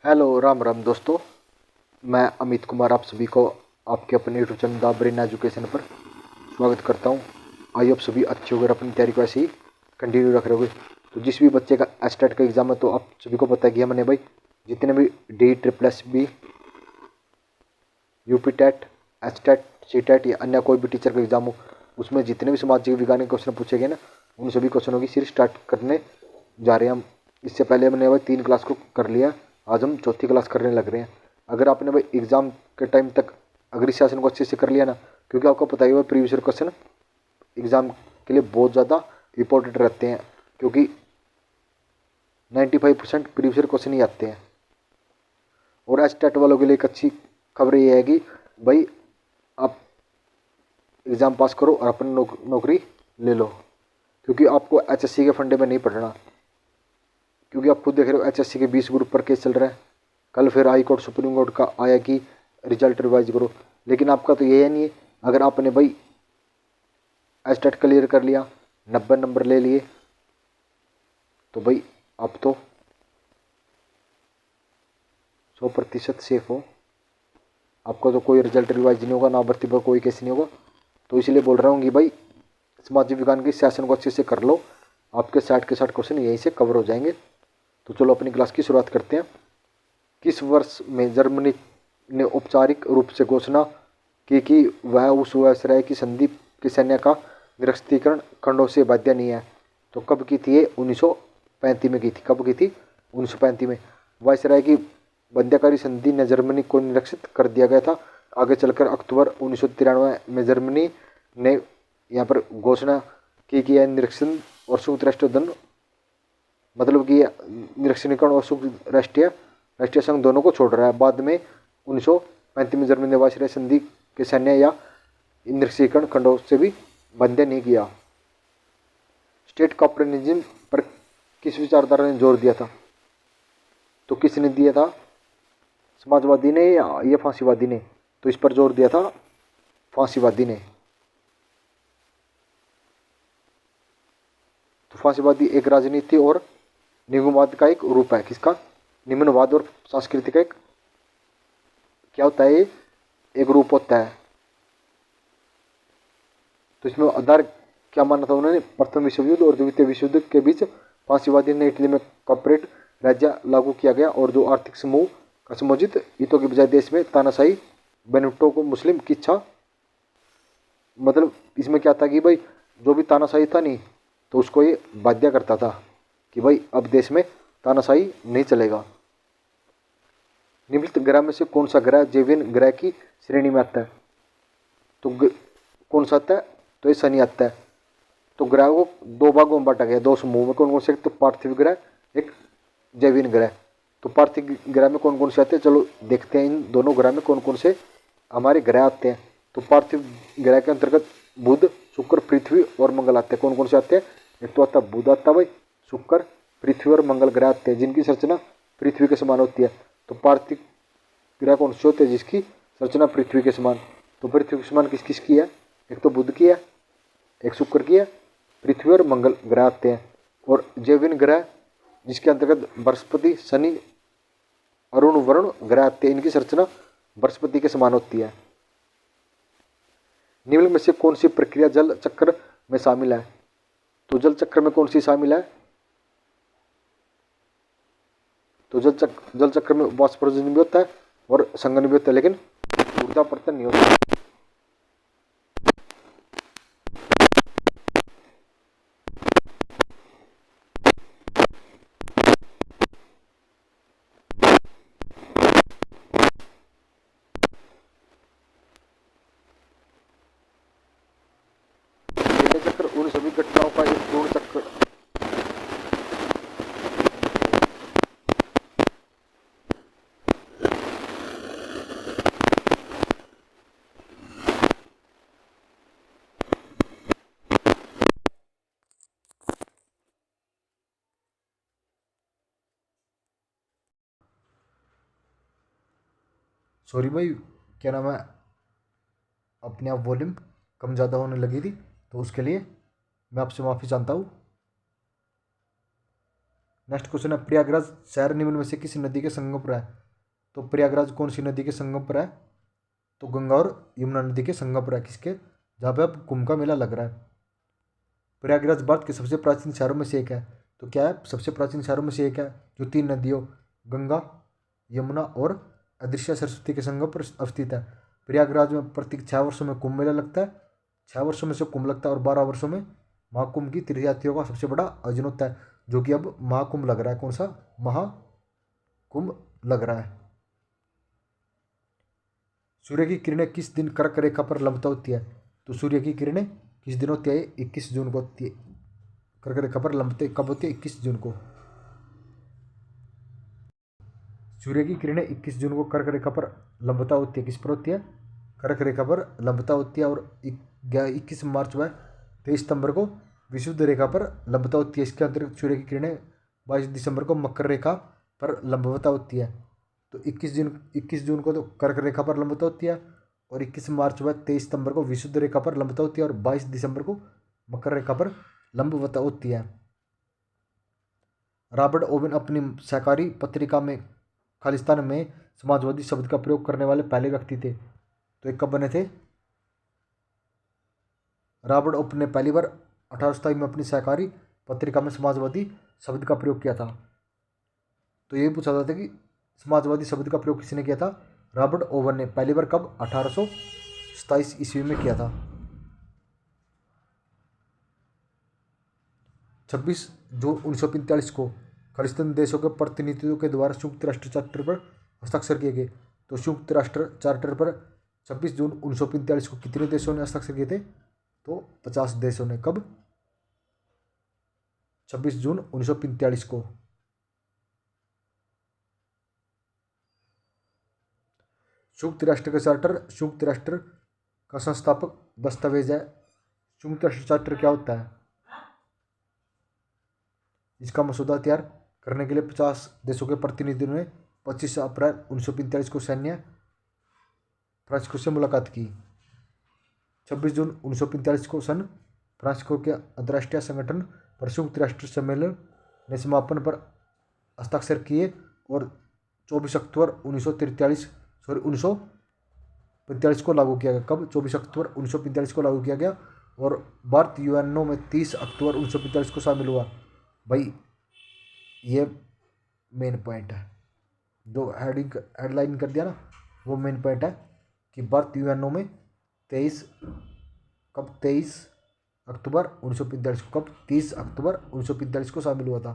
Hello Ram Ram दोस्तों। मैं अमित कुमार आप सभी को आपके अपने YouTube channel the brain education पर स्वागत करता हूं। आइए आप सभी अच्छे होकर अपनी तैयारी को ऐसे ही कंटिन्यू रख रहे होगे। तो जिस भी बच्चे का एस्टेट का एग्जाम है तो आप सभी को पता है कि हमने भाई जितने भी D triple S B UP TET STET C TET या अन्य कोई भी टीचर का एग्जाम हो उसमें जितने भी सामाजिक विज्ञान के क्वेश्चन पूछे गए ना उन सभी क्वेश्चनों की सीरीज स्टार्ट करने जा रहे हैं हम। इससे पहले हमने भाई 3 क्लास को कर लिया, आज हम चौथी क्लास करने लग रहे हैं। अगर आपने भाई एग्जाम के टाइम तक अगर इस सेशन को अच्छे से कर लिया ना, क्योंकि आपको पता ही होगा प्रीवियस ईयर क्वेश्चन एग्जाम के लिए बहुत ज़्यादा इंपॉर्टेंट रहते हैं, क्योंकि 95% प्रीवियस ईयर क्वेश्चन ही आते हैं। और एच टेट वालों के लिए एक अच्छी खबर ये है कि भाई आप एग्ज़ाम पास करो और अपनी नौकरी ले लो, क्योंकि आपको एचएससी के फंडे में नहीं पढ़ना। क्योंकि आप खुद देख रहे हो एचएससी के 20 ग्रुप पर केस चल रहा है। कल फिर हाई कोर्ट सुप्रीम कोर्ट का आया कि रिजल्ट रिवाइज करो, लेकिन आपका तो ये नहीं है। अगर आपने भाई एचटेट क्लियर कर लिया, 90 नंबर ले लिए, तो भाई आप तो 100% सेफ हो। आपका तो कोई रिजल्ट रिवाइज नहीं होगा, ना भर्ती पर कोई केस नहीं होगा। तो इसलिए बोल रहा हूँ कि भाई सामाजिक विज्ञान के सेशन को अच्छे से कर लो, आपके 60 के 60 क्वेश्चन यहीं से कवर हो जाएंगे। तो चलो अपनी क्लास की शुरुआत करते हैं। किस वर्ष में जर्मनी ने औपचारिक रूप से घोषणा की कि वह उस वायसराय की संधि की सैन्य का निरस्तीकरण खंडों से बाध्य नहीं है? तो कब की थी ये? 1935 में की थी। कब की थी? 1935 में। वायसराय की बंध्याकारी संधि ने जर्मनी को निरक्षित कर दिया गया था। आगे चलकर अक्टूबर 1993 में जर्मनी ने यहाँ पर घोषणा की कि यह निरीक्षण और संयुक्त राष्ट्र दंड मतलब कि निरीक्षणीकरण और संयुक्त राष्ट्रीय संघ दोनों को छोड़ रहा है। बाद में 1935 में जर्मनी ने वायसराय संधि के सैन्य या निरीक्षणीकरण खंडों से भी बंधे नहीं किया। स्टेट कॉपरेनिज्म पर किस विचारधारा ने जोर दिया था? तो किसने दिया था? समाजवादी ने या फांसीवादी ने? तो इस पर जोर दिया था फांसीवादी ने। तो फांसीवादी एक राजनीति और निगमवाद का एक रूप है। किसका? निम्नवाद और संस्कृति का एक क्या होता है? ये एक रूप होता है। तो इसमें आधार क्या माना था उन्होंने? प्रथम विश्व युद्ध और द्वितीय विश्व युद्ध के बीच फांसीवादी ने इटली में कॉर्पोरेट राज्य लागू किया गया और जो आर्थिक समूह का समूजित हितों के बजाय देश में तानाशाही बेनिटो को मुस्लिम की इच्छा, मतलब इसमें क्या था कि भाई जो भी तानाशाही था नहीं तो उसको ये बाध्य करता था कि भाई अब देश में तानाशाही नहीं चलेगा। निम्नलिखित ग्रह में से कौन सा ग्रह जैविन ग्रह की श्रेणी में आता है? तो कौन सा आता है? तो ये शनि आता है। तो ग्रह को 2 भागों में बांटा गया, 2 समूह में। कौन कौन से? एक तो पार्थिव ग्रह, एक जैविन ग्रह। तो पार्थिव ग्रह में कौन कौन से आते हैं? चलो देखते हैं इन दोनों ग्रह में कौन कौन से हमारे ग्रह आते हैं। तो पार्थिव ग्रह के अंतर्गत बुध, शुक्र, पृथ्वी और मंगल आते हैं। कौन कौन से आते हैं? एक तो आता है बुध आता है भाई, शुक्र, पृथ्वी और मंगल ग्रह आते हैं, जिनकी संरचना पृथ्वी के समान होती है। तो पार्थिव ग्रह कौन से होते हैं? जिसकी संरचना पृथ्वी के समान। तो पृथ्वी के समान किस किस की है? एक तो बुध की है, एक शुक्र की है, पृथ्वी और मंगल ग्रह आते हैं। और जैविन ग्रह जिसके अंतर्गत बृहस्पति, शनि, अरुण, वरुण ग्रह आते हैं, इनकी संरचना बृहस्पति के समान होती है। निम्न में से कौन सी प्रक्रिया जल चक्र में शामिल है? तो जल चक्र में कौन सी शामिल है? तो जल चक्र में वाष्पोत्सर्जन भी होता है और संघनन भी होता है, लेकिन ऊर्जा पर्तन नहीं होता। चक्र उन सभी घटनाओं का एक पूर्ण चक्र सॉरी भाई, क्या नाम है, अपने आप वॉल्यूम कम ज़्यादा होने लगी थी, तो उसके लिए मैं आपसे माफ़ी चाहता हूँ। नेक्स्ट क्वेश्चन है, प्रयागराज शहर निम्न में से किस नदी के संगम पर है? तो प्रयागराज कौन सी नदी के संगम पर है? तो गंगा और यमुना नदी के संगम पर है। किसके? जहाँ पे अब कुंभ का मेला लग रहा है। प्रयागराज भारत के सबसे प्राचीन शहरों में से एक है। तो क्या है? सबसे प्राचीन शहरों में से एक है जो 3 नदियों गंगा, यमुना और अदृश्य सरस्वती के संगम पर अवस्थित है। प्रयागराज में प्रत्येक 6 वर्षों में कुंभ मेला लगता है। 6 वर्षों में से कुंभ लगता है और 12 वर्षों में महाकुंभ की तीर्थयात्रियों का सबसे बड़ा आयोजन होता है, जो कि अब महाकुंभ लग रहा है। कौन सा? महाकुंभ लग रहा है। सूर्य की किरणें किस दिन कर्क रेखा पर लंबता होती है? तो सूर्य की किरणें किस दिन होती है? 21 जून को होती है। कर्क रेखा पर लंबते कब होती है? 21 जून को। सूर्य की किरणें 21 जून को कर्क रेखा पर लंबता होती है। किस पर होती है? कर्क रेखा पर लंबता होती है। और 21 मार्च व 23 सितंबर को विषुवत रेखा पर लंबता होती है। इसके अंतर्गत सूर्य की किरणें 22 दिसंबर को मकर रेखा पर लंबवता होती है। तो 21 जून को तो कर्क रेखा पर लंबता होती है और 21 मार्च व 23 सितंबर को विषुवत रेखा पर लंबता होती है और 22 दिसंबर को मकर रेखा पर लंबवता होती है। रॉबर्ट ओवेन अपनी सहकारी पत्रिका में खालिस्तान में समाजवादी शब्द का प्रयोग करने वाले पहले व्यक्ति थे। तो ये कब बने थे? रॉबर्ट ओवेन ने पहली बार 1827 में अपनी सहकारी पत्रिका में समाजवादी शब्द का प्रयोग किया था। तो ये पूछा जाता है कि समाजवादी शब्द का प्रयोग किसने किया था? रॉबर्ट ओवेन ने। पहली बार कब? 1827 ईस्वी में किया था। 26 जून 1945 को खालिस्तान देशों के प्रतिनिधियों के द्वारा संयुक्त राष्ट्र चार्टर पर हस्ताक्षर किए गए। तो संयुक्त राष्ट्र चार्टर पर 26 जून 1945 को कितने देशों ने हस्ताक्षर किए थे? तो 50 देशों ने। कब? 26 जून 1945 को। संयुक्त राष्ट्र का चार्टर संयुक्त राष्ट्र का संस्थापक दस्तावेज है। संयुक्त राष्ट्र चार्टर क्या होता है? इसका मसौदा तैयार करने के लिए 50 देशों के प्रतिनिधियों ने 25 अप्रैल 1945 को सैन्य फ्रांसिस्को से मुलाकात की। 26 जून 1945 को सन फ्रांसिस्को के अंतर्राष्ट्रीय संगठन पर संयुक्त राष्ट्र सम्मेलन ने समापन पर हस्ताक्षर किए और 24 अक्टूबर 1945 को लागू किया गया। कब? 24 अक्टूबर 1945 को लागू किया गया और भारत यूएनओ में 30 अक्टूबर 1945 को शामिल हुआ। भाई ये मेन पॉइंट है, जो हेडलाइन कर दिया ना, वो मेन पॉइंट है कि भारत यूएनओ में 23 अक्टूबर 1945 को। कब? 30 अक्टूबर 1945 को शामिल हुआ था।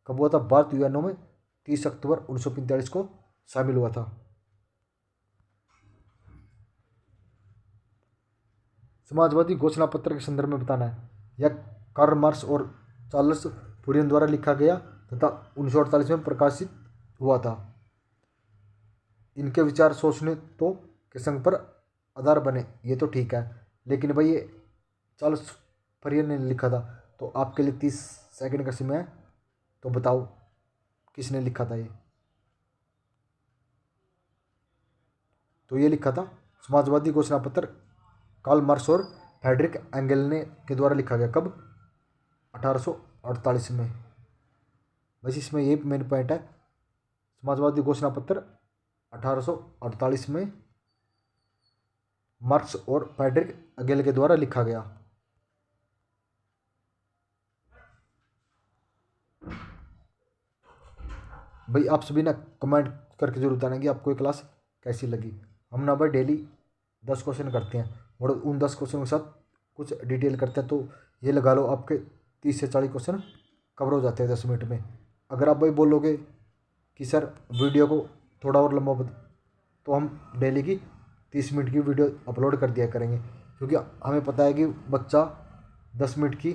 कब हुआ था? भारत यूएनओ में 30 अक्टूबर 1945 को शामिल हुआ था। समाजवादी घोषणा पत्र के संदर्भ में बताना है। यह कार्ल मार्क्स और चार्ल्स फूरियन द्वारा लिखा गया तथा 1948 में प्रकाशित हुआ था। इनके विचार सोचने तो के संघ पर आधार बने, ये तो ठीक है, लेकिन भाई ये चार्ल्स फूरियन ने लिखा था। तो आपके लिए 30 सेकंड का समय है, तो बताओ किसने लिखा था ये? तो ये लिखा था समाजवादी घोषणा पत्र कार्ल मार्क्स और फ्रेडरिक एंगल ने के द्वारा लिखा गया। कब? 1848 में। बस इसमें ये मेन पॉइंट है, समाजवादी घोषणा पत्र 1848 में मार्क्स और फ्रेडरिक एंगल के द्वारा लिखा गया। भाई आप सभी ना कमेंट करके जरूर बताना कि आपको ये क्लास कैसी लगी। हम ना भाई डेली 10 क्वेश्चन करते हैं और उन 10 क्वेश्चन के साथ कुछ डिटेल करते हैं। तो ये लगा लो आपके 30 से 40 क्वेश्चन कवर हो जाते हैं 10 मिनट में। अगर आप भाई बोलोगे कि सर वीडियो को थोड़ा और लंबा तो हम डेली की 30 मिनट की वीडियो अपलोड कर दिया करेंगे, क्योंकि हमें पता है कि बच्चा 10 मिनट की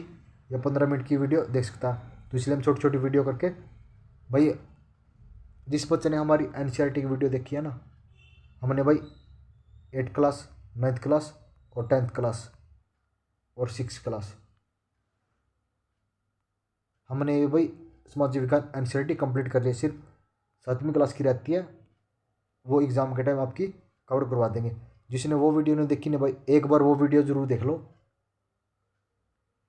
या 15 मिनट की वीडियो देख सकता है। तो इसलिए हम छोटी छोटी वीडियो करके, भाई जिस बच्चे ने हमारी एनसीईआरटी की वीडियो देखी है ना, हमने भाई 8th क्लास, 9th क्लास और 10th क्लास और 6th क्लास, हमने भाई समाज विज्ञान एनसीईआरटी कंप्लीट कर लिया। सिर्फ 7वीं क्लास की रहती है, वो एग्ज़ाम के टाइम आपकी कवर करवा देंगे। जिसने वो वीडियो नहीं देखी ने भाई एक बार वो वीडियो ज़रूर देख लो।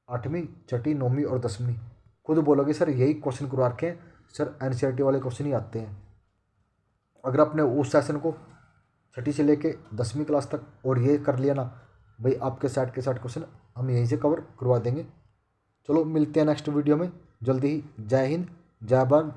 8वीं, 6ठी, 9वीं और 10वीं खुद बोलोगे सर यही क्वेश्चन करवा रखे हैं सर, एनसीईआरटी वाले क्वेश्चन ही आते हैं। अगर आपने उस सेशन को छठी से लेके 10वीं क्लास तक और ये कर लिया ना भाई, आपके सेट के सेट क्वेश्चन हम यहीं से कवर करवा देंगे। चलो मिलते हैं नेक्स्ट वीडियो में जल्दी ही। जय हिंद, जय भारत,